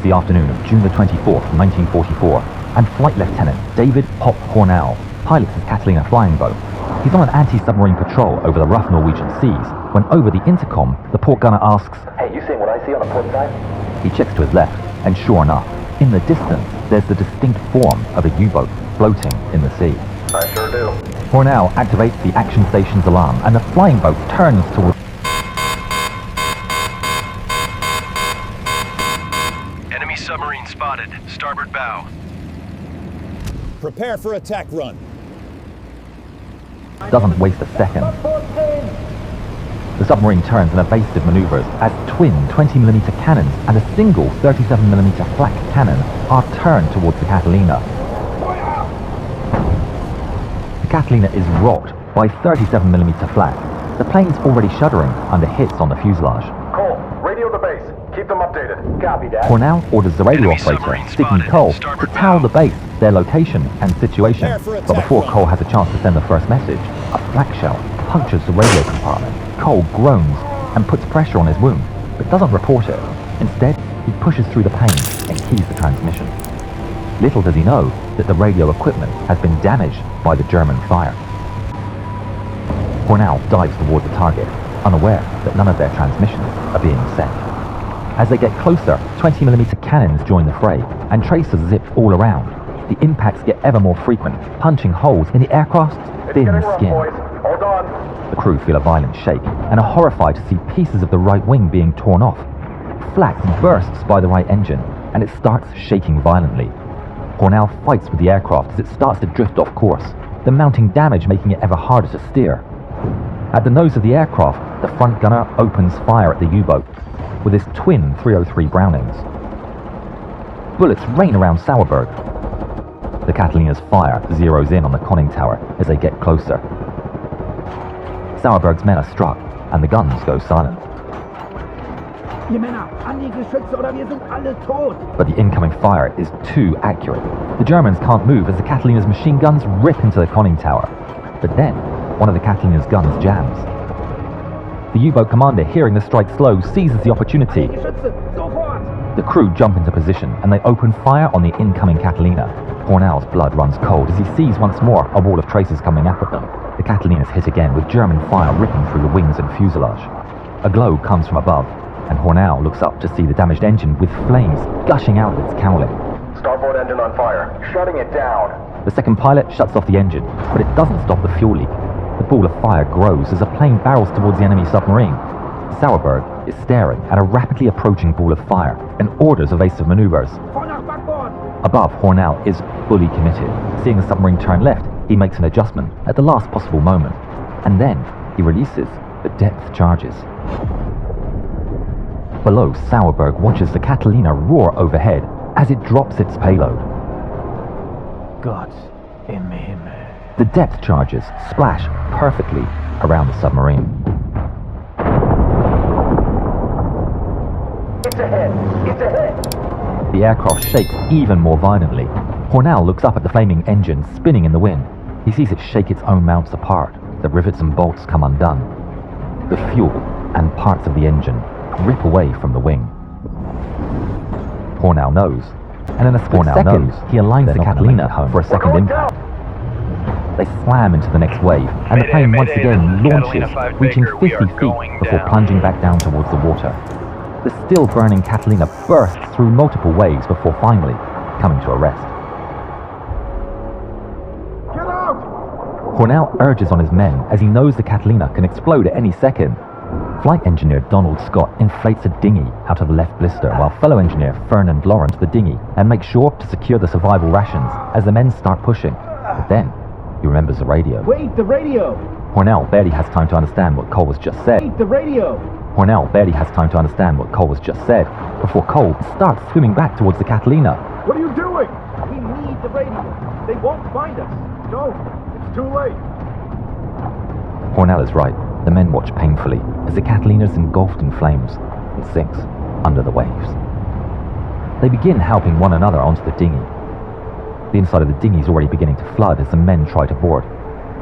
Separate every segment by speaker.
Speaker 1: the afternoon of June the 24th, 1944, and Flight Lieutenant David Pop Hornell pilots his Catalina flying boat. He's on an anti-submarine patrol over the rough Norwegian seas when over the intercom, the port gunner asks,
Speaker 2: "Hey, you seeing what I see on the port side?"
Speaker 1: He checks to his left, and sure enough, in the distance, there's the distinct form of a U-boat floating in the sea.
Speaker 2: I sure do.
Speaker 1: Hornell activates the action station's alarm, and the flying boat turns towards...
Speaker 3: Enemy submarine spotted. Starboard bow.
Speaker 4: Prepare for attack run.
Speaker 1: Doesn't waste a second. The submarine turns in evasive maneuvers as twin 20mm cannons and a single 37mm flak cannon are turned towards the Catalina. The Catalina is rocked by 37mm flak. The plane's already shuddering under hits on the fuselage.
Speaker 2: Cole, radio the base. Keep them updated. Copy that.
Speaker 1: Hornell orders the radio
Speaker 3: Enemy
Speaker 1: operator,
Speaker 3: submarine
Speaker 1: Sticky
Speaker 3: spotted.
Speaker 1: Cole, to
Speaker 3: Starboard
Speaker 1: tell
Speaker 3: bow.
Speaker 1: the base their location and situation.
Speaker 4: Prepare for
Speaker 1: But
Speaker 4: attack
Speaker 1: before
Speaker 4: run.
Speaker 1: Cole has a chance to send the first message, a flak shell punctures the radio compartment. Cole groans and puts pressure on his wound, but doesn't report it. Instead, he pushes through the pain and keys the transmission. Little does he know that the radio equipment has been damaged by the German fire. Hornell dives toward the target, unaware that none of their transmissions are being sent. As they get closer, 20mm cannons join the fray, and tracers zip all around. The impacts get ever more frequent, punching holes in the aircraft's
Speaker 2: It's
Speaker 1: thin
Speaker 2: getting rough,
Speaker 1: skin.
Speaker 2: boys. Hold on.
Speaker 1: The crew feel a violent shake, and are horrified to see pieces of the right wing being torn off. Flak bursts by the right engine, and it starts shaking violently. Hornell fights with the aircraft as it starts to drift off course, the mounting damage making it ever harder to steer. At the nose of the aircraft, the front gunner opens fire at the U-boat with his twin 303 Brownings. Bullets rain around Sauerberg. The Catalina's fire zeroes in on the conning tower as they get closer. Sauerberg's men are struck, and the guns go silent.
Speaker 5: Ihr Männer, an die Geschütze oder wir sind alle tot!
Speaker 1: But the incoming fire is too accurate. The Germans can't move as the Catalina's machine guns rip into the conning tower. But then, one of the Catalina's guns jams. The U-boat commander, hearing the strike slow, seizes the opportunity.
Speaker 5: Geschütze, sofort!
Speaker 1: The crew jump into position, and they open fire on the incoming Catalina. Hornell's blood runs cold as he sees once more a wall of tracers coming up at them. The Catalina's hit again with German fire ripping through the wings and fuselage. A glow comes from above, and Hornell looks up to see the damaged engine with flames gushing out of its cowling.
Speaker 2: Starboard engine on fire. Shutting it down.
Speaker 1: The second pilot shuts off the engine, but it doesn't stop the fuel leak. The ball of fire grows as a plane barrels towards the enemy submarine. Sauerberg is staring at a rapidly approaching ball of fire and orders evasive maneuvers.
Speaker 5: Voll nach Backbord!
Speaker 1: Above, Hornell is fully committed. Seeing the submarine turn left, he makes an adjustment at the last possible moment. And then he releases the depth charges. Below, Sauerberg watches the Catalina roar overhead as it drops its payload.
Speaker 5: Gott im Himmel.
Speaker 1: The depth charges splash perfectly around the submarine.
Speaker 2: It's ahead. It's ahead.
Speaker 1: The aircraft shakes even more violently. Hornell looks up at the flaming engine spinning in the wind. He sees it shake its own mounts apart. The rivets and bolts come undone. The fuel and parts of the engine rip away from the wing. Hornell knows, and in a split second, he aligns the Catalina for a second impact. They slam into the next wave, and the plane once again launches, reaching 50 feet before plunging back down towards the water. The still burning Catalina bursts through multiple waves before finally coming to a rest.
Speaker 5: Get out!
Speaker 1: Hornell urges on his men as he knows the Catalina can explode at any second. Flight engineer Donald Scott inflates a dinghy out of the left blister, while fellow engineer Fernand Lawrence the dinghy and makes sure to secure the survival rations as the men start pushing. But then, he remembers the radio.
Speaker 5: Wait, the radio!
Speaker 1: Hornell barely has time to understand what Cole was just said.
Speaker 5: Wait, the radio!
Speaker 1: Hornell barely has time to understand what Cole was just said before Cole starts swimming back towards the Catalina.
Speaker 5: What are you doing? We need the radio. They won't find us. No, it's too late.
Speaker 1: Hornell is right. The men watch painfully as the Catalina is engulfed in flames and sinks under the waves. They begin helping one another onto the dinghy. The inside of the dinghy is already beginning to flood as the men try to board.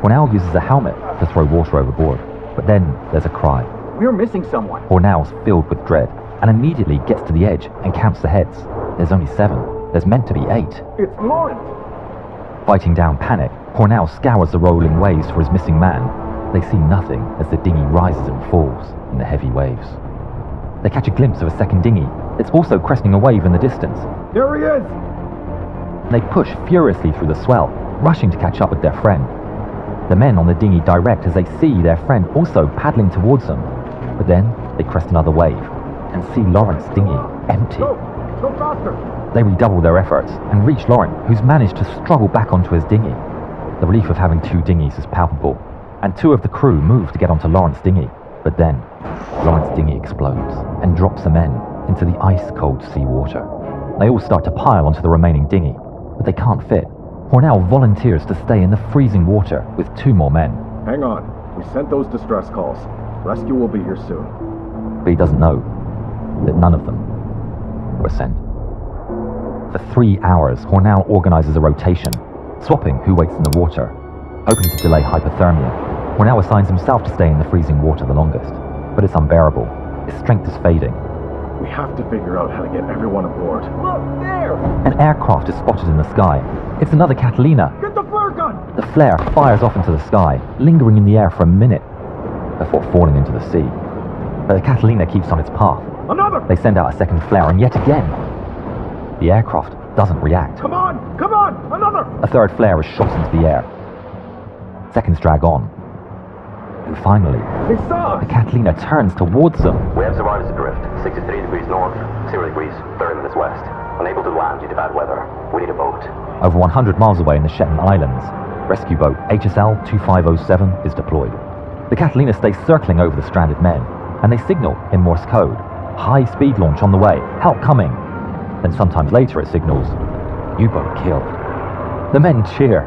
Speaker 1: Hornell uses a helmet to throw water overboard, but then there's a cry.
Speaker 5: We're missing someone.
Speaker 1: Hornell's filled with dread and immediately gets to the edge and counts the heads. There's only 7. There's meant to be 8.
Speaker 5: It's Lawrence!
Speaker 1: Fighting down panic, Hornell scours the rolling waves for his missing man. They see nothing as the dinghy rises and falls in the heavy waves. They catch a glimpse of a second dinghy. It's also cresting a wave in the distance.
Speaker 5: There he is!
Speaker 1: They push furiously through the swell, rushing to catch up with their friend. The men on the dinghy direct as they see their friend also paddling towards them. But then they crest another wave and see Lawrence's dinghy empty.
Speaker 5: Go faster!
Speaker 1: They redouble their efforts and reach Lawrence, who's managed to struggle back onto his dinghy. The relief of having 2 dinghies is palpable, and 2 of the crew move to get onto Lawrence's dinghy. But then, Lawrence's dinghy explodes and drops the men into the ice-cold sea water. They all start to pile onto the remaining dinghy, but they can't fit. Hornell volunteers to stay in the freezing water with 2 more men.
Speaker 5: Hang on. We sent those distress calls. Rescue will be here soon.
Speaker 1: But he doesn't know that none of them were sent. For 3 hours, Hornell organizes a rotation, swapping who waits in the water, hoping to delay hypothermia. Hornell assigns himself to stay in the freezing water the longest, but it's unbearable. His strength is fading.
Speaker 5: We have to figure out how to get everyone aboard. Look, there!
Speaker 1: An aircraft is spotted in the sky. It's another Catalina.
Speaker 5: Get the flare gun!
Speaker 1: The flare fires off into the sky, lingering in the air for a minute before falling into the sea. But the Catalina keeps on its path.
Speaker 5: Another!
Speaker 1: They send out a second flare, and yet again, the aircraft doesn't react.
Speaker 5: Come on! Come on! Another!
Speaker 1: A third flare is shot into the air. Seconds drag on. And finally,
Speaker 5: They saw
Speaker 1: the
Speaker 5: us!
Speaker 1: Catalina turns towards them.
Speaker 4: We have survivors adrift, 63 degrees north, 0 degrees, 30 minutes west. Unable to land due to bad weather. We need a boat.
Speaker 1: Over 100 miles away in the Shetland Islands, rescue boat HSL 2507 is deployed. The Catalina stays circling over the stranded men, and they signal in Morse code. High speed launch on the way, help coming. Then sometimes later it signals, U-boat killed. The men cheer.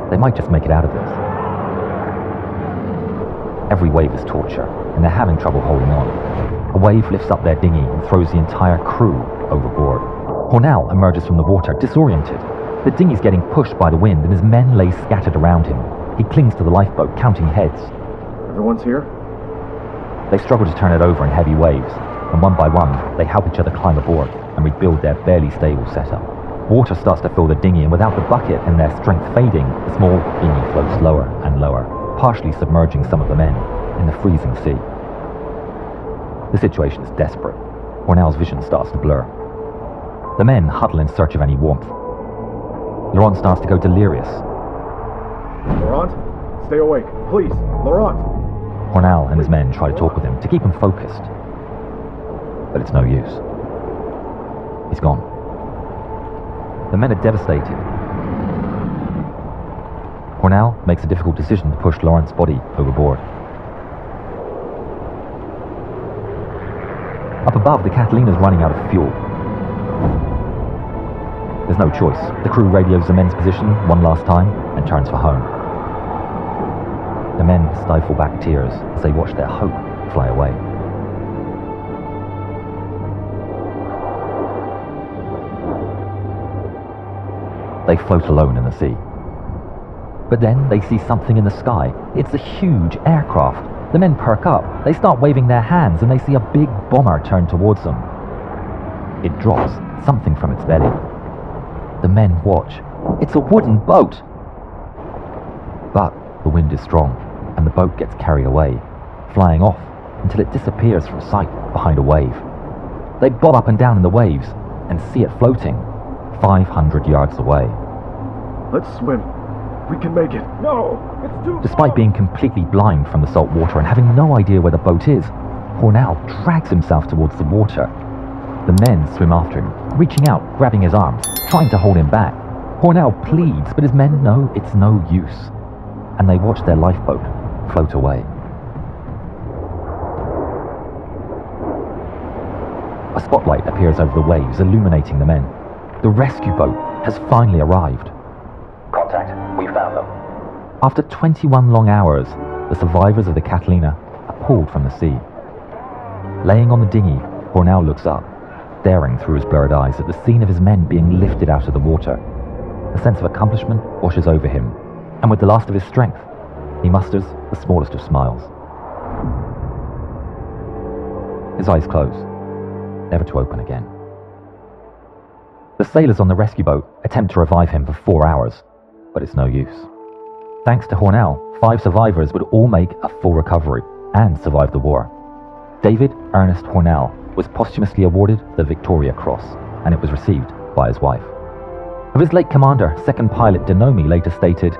Speaker 1: They might just make it out of this. Every wave is torture, and they're having trouble holding on. A wave lifts up their dinghy and throws the entire crew overboard. Hornell emerges from the water, disoriented. The dinghy's getting pushed by the wind, and his men lay scattered around him. He clings to the lifeboat, counting heads.
Speaker 5: Everyone's here?
Speaker 1: They struggle to turn it over in heavy waves, and one by one, they help each other climb aboard and rebuild their barely stable setup. Water starts to fill the dinghy, and without the bucket and their strength fading, the small dinghy floats lower and lower, partially submerging some of the men in the freezing sea. The situation is desperate. Hornell's vision starts to blur. The men huddle in search of any warmth. Laurent starts to go delirious.
Speaker 5: Laurent? Stay awake, please. Laurent!
Speaker 1: Hornell and his men try to talk with him to keep him focused. But it's no use. He's gone. The men are devastated. Hornell makes a difficult decision to push Laurent's body overboard. Up above, the Catalina's running out of fuel. There's no choice. The crew radios the men's position one last time and turns for home. The men stifle back tears as they watch their hope fly away. They float alone in the sea. But then they see something in the sky. It's a huge aircraft. The men perk up. They start waving their hands and they see a big bomber turn towards them. It drops something from its belly. The men watch. It's a wooden boat. But the wind is strong and the boat gets carried away, flying off until it disappears from sight behind a wave. They bob up and down in the waves and see it floating 500 yards away.
Speaker 5: Let's swim. We can make it. No! It's too
Speaker 1: Despite being completely blind from the salt water and having no idea where the boat is, Hornell drags himself towards the water. The men swim after him, reaching out, grabbing his arms, trying to hold him back. Hornell pleads, but his men know it's no use, and they watch their lifeboat float away. A spotlight appears over the waves, illuminating the men. The rescue boat has finally arrived.
Speaker 4: Contact. We found them.
Speaker 1: After 21 long hours, the survivors of the Catalina are pulled from the sea. Laying on the dinghy, Hornell looks up, staring through his blurred eyes at the scene of his men being lifted out of the water. A sense of accomplishment washes over him, and with the last of his strength, he musters the smallest of smiles. His eyes close, never to open again. The sailors on the rescue boat attempt to revive him for 4 hours, but it's no use. Thanks to Hornell, 5 survivors would all make a full recovery and survive the war. David Ernest Hornell was posthumously awarded the Victoria Cross, and it was received by his wife. Of his late commander, second pilot Denomi later stated,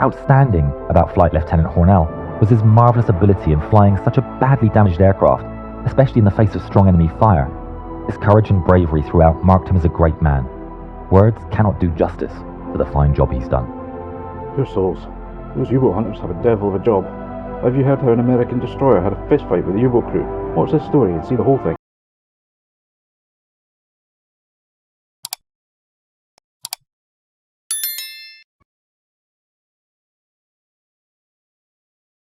Speaker 1: "Outstanding about Flight Lieutenant Hornell was his marvellous ability in flying such a badly damaged aircraft, especially in the face of strong enemy fire. His courage and bravery throughout marked him as a great man. Words cannot do justice to the fine job he's done."
Speaker 6: Poor souls. Those U-boat hunters have a devil of a job. Have you heard how an American destroyer had a fist fight with the U-boat crew? Watch this story and see the whole thing.